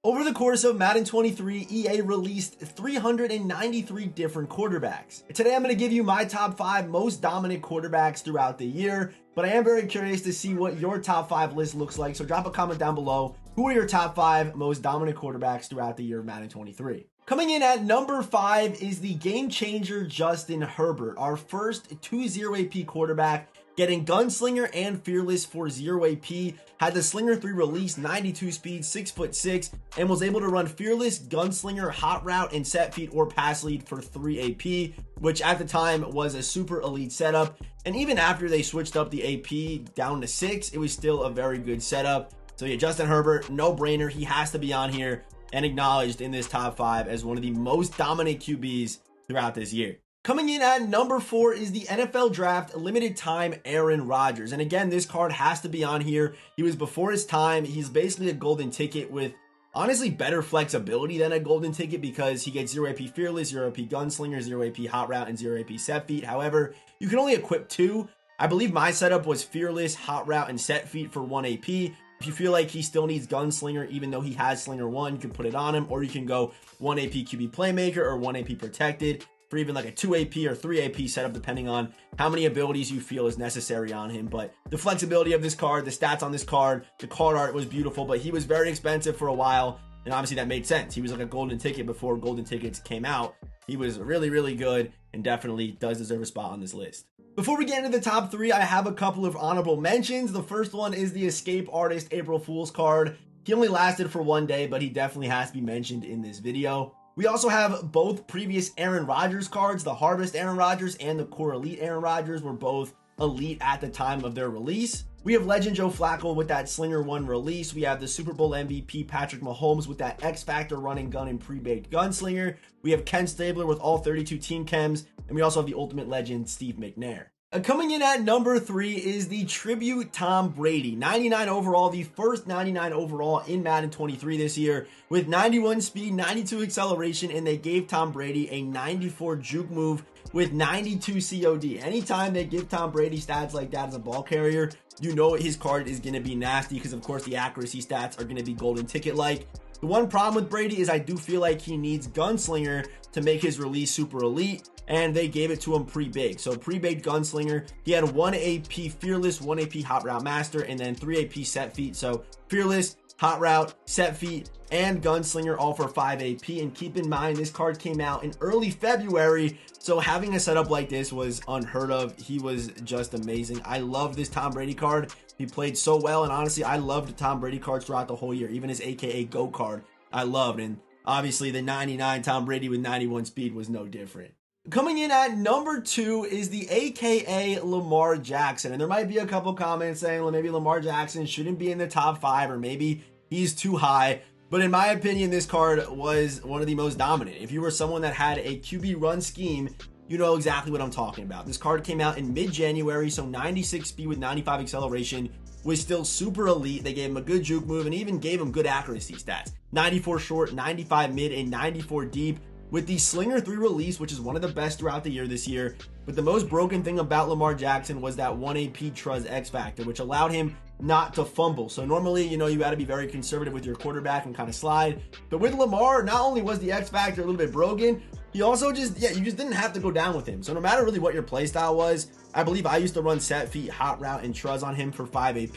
Over the course of Madden 23, EA released 393 different quarterbacks. Today I'm going to give you my top 5 most dominant quarterbacks throughout the year, but I am very curious to see what your top 5 list looks like, so drop a comment down below. Who are your top 5 most dominant quarterbacks throughout the year of Madden 23? Coming in at number 5 is the game changer Justin Herbert, our first 2-0 AP quarterback, getting Gunslinger and Fearless for 0 AP, had the Slinger 3 release, 92 speed, 6'6", and was able to run Fearless, Gunslinger, Hot Route, and Set Feet or Pass Lead for 3 AP, which at the time was a super elite setup. And even after they switched up the AP down to 6, it was still a very good setup. So yeah, Justin Herbert, no brainer. He has to be on here and acknowledged in this top 5 as one of the most dominant QBs throughout this year. Coming in at number 4 is the NFL Draft Limited Time Aaron Rodgers. And again, this card has to be on here. He was before his time. He's basically a golden ticket with honestly better flexibility than a golden ticket because he gets 0 AP Fearless, 0 AP Gunslinger, 0 AP Hot Route, and 0 AP Set Feet. However, you can only equip 2. I believe my setup was Fearless, Hot Route, and Set Feet for 1 AP. If you feel like he still needs Gunslinger, even though he has Slinger 1, you can put it on him, or you can go 1 AP QB Playmaker or 1 AP Protected for even like a 2 AP or 3 AP setup, depending on how many abilities you feel is necessary on him. But the flexibility of this card, the stats on this card, the card art was beautiful, but he was very expensive for a while, and obviously that made sense. He was like a golden ticket before golden tickets came out. He was really, really good and definitely does deserve a spot on this list. Before we get into the top 3, I have a couple of honorable mentions. The first one is the Escape Artist April Fool's card. He only lasted for 1 day, but he definitely has to be mentioned in this video. We also have both previous Aaron Rodgers cards. The Harvest Aaron Rodgers and the Core Elite Aaron Rodgers were both elite at the time of their release. We have Legend Joe Flacco with that Slinger 1 release. We have the Super Bowl MVP Patrick Mahomes with that X Factor running gun and pre-baked Gunslinger. We have Ken Stabler with all 32 team chems. And we also have the Ultimate Legend Steve McNair. Coming in at number 3 is the Tribute Tom Brady. 99 overall, the first 99 overall in Madden 23 this year with 91 speed, 92 acceleration, and they gave Tom Brady a 94 juke move with 92 COD. Anytime they give Tom Brady stats like that as a ball carrier, you know his card is going to be nasty because, of course, the accuracy stats are going to be golden ticket-like. The one problem with Brady is I do feel like he needs Gunslinger to make his release super elite, and they gave it to him pre-baked. So pre-baked Gunslinger, he had 1 AP Fearless, 1 AP Hot Route Master, and then 3 AP Set Feet. So Fearless, Hot Route, Set Feet, and Gunslinger all for 5 AP. And keep in mind, this card came out in early February, so having a setup like this was unheard of. He was just amazing. I love this Tom Brady card. He played so well, and honestly, I loved the Tom Brady cards throughout the whole year. Even his AKA Go card, I loved. And obviously, the 99 Tom Brady with 91 speed was no different. Coming in at number 2 is the AKA Lamar Jackson. And there might be a couple comments saying, well, maybe Lamar Jackson shouldn't be in the top 5, or maybe he's too high. But in my opinion, this card was one of the most dominant. If you were someone that had a QB run scheme, you know exactly what I'm talking about. This card came out in mid-January, so 96 speed with 95 acceleration was still super elite. They gave him a good juke move and even gave him good accuracy stats. 94 short, 95 mid, and 94 deep. With the Slinger 3 release, which is one of the best throughout the year this year. But the most broken thing about Lamar Jackson was that 1 AP Truz X Factor, which allowed him not to fumble. So normally, you know, you got to be very conservative with your quarterback and kind of slide. But with Lamar, not only was the X Factor a little bit broken, he also you just didn't have to go down with him. So no matter really what your playstyle was, I believe I used to run Set Feet, Hot Route, and Truz on him for 5 AP.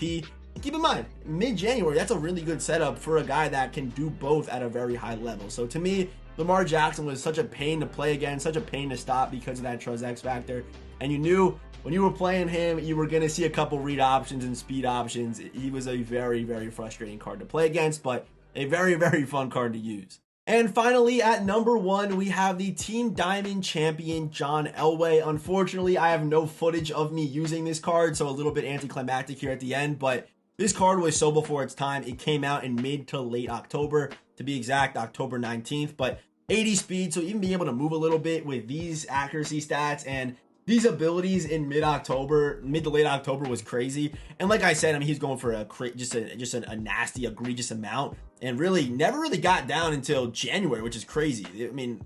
Keep in mind, mid-January, that's a really good setup for a guy that can do both at a very high level. So to me, Lamar Jackson was such a pain to play against, such a pain to stop because of that Truz X Factor. And you knew when you were playing him, you were going to see a couple read options and speed options. He was a very, very frustrating card to play against, but a very, very fun card to use. And finally, at number 1, we have the Team Diamond champion, John Elway. Unfortunately, I have no footage of me using this card, so a little bit anticlimactic here at the end, but this card was so before its time. It came out in mid to late October, to be exact, October 19th, but 80 speed, so even being able to move a little bit with these accuracy stats and these abilities in mid to late October was crazy. And like I said, I mean, he's going for just a nasty, egregious amount, and really never really got down until January, which is crazy. I mean,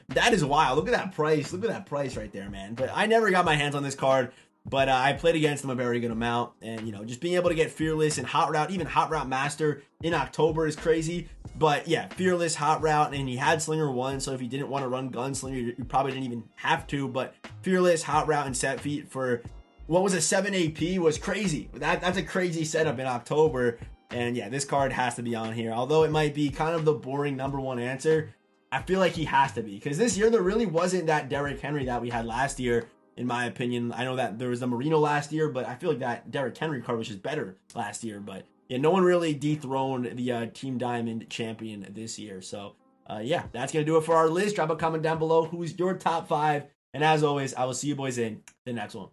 that is wild. Look at that price. Look at that price right there, man. But I never got my hands on this card. But I played against him a very good amount. And, just being able to get Fearless and Hot Route, even Hot Route Master in October is crazy. But yeah, Fearless, Hot Route, and he had Slinger 1. So if you didn't want to run Gunslinger, you probably didn't even have to. But Fearless, Hot Route, and Set Feet for what was a 7 AP was crazy. That's a crazy setup in October. And yeah, this card has to be on here. Although it might be kind of the boring #1 answer, I feel like he has to be. Because this year, there really wasn't that Derrick Henry that we had last year, in my opinion. I know that there was the Marino last year, but I feel like that Derrick Henry card was just better last year. But yeah, no one really dethroned the Team Diamond champion this year. So yeah, that's going to do it for our list. Drop a comment down below. Who's your top 5? And as always, I will see you boys in the next one.